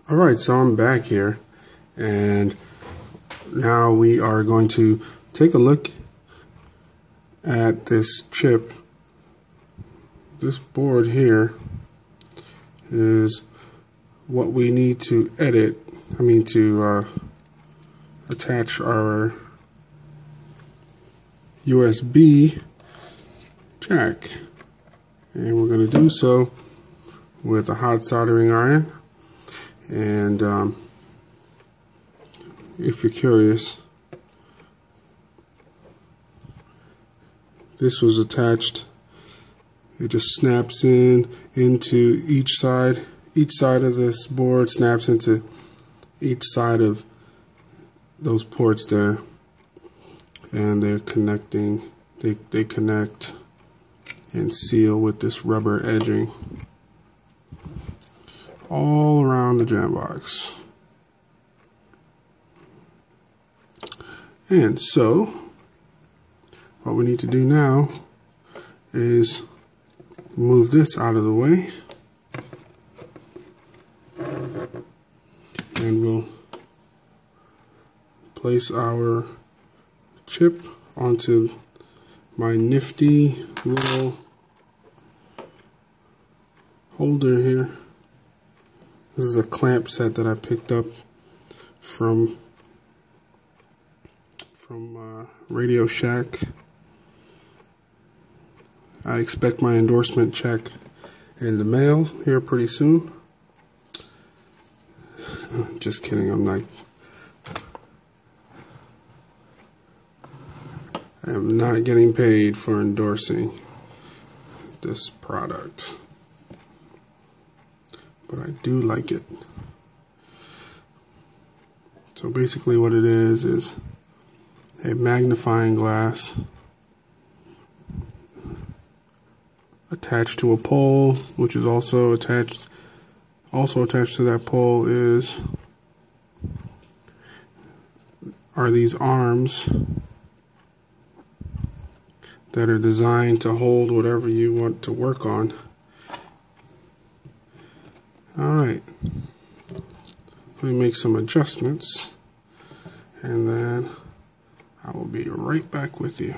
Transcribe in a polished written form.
Alright, so I'm back here, and now we are going to take a look at this chip. This board here is what we need to attach our USB jack. And we're going to do so with a hot soldering iron. And if you're curious, this was attached. It just snaps into each side. Each side of this board snaps into each side of those ports there, and they're connecting. They connect and seal with this rubber edging all around the jam box. And so what we need to do now is move this out of the way, and we'll place our chip onto my nifty little holder here. This is a clamp set that I picked up from Radio Shack. I expect my endorsement check in the mail here pretty soon. Just kidding, I am not getting paid for endorsing this product, but I do like it. So basically what it is a magnifying glass attached to a pole, which is also attached to that pole are these arms that are designed to hold whatever you want to work on. Alright, let me make some adjustments, and then I will be right back with you.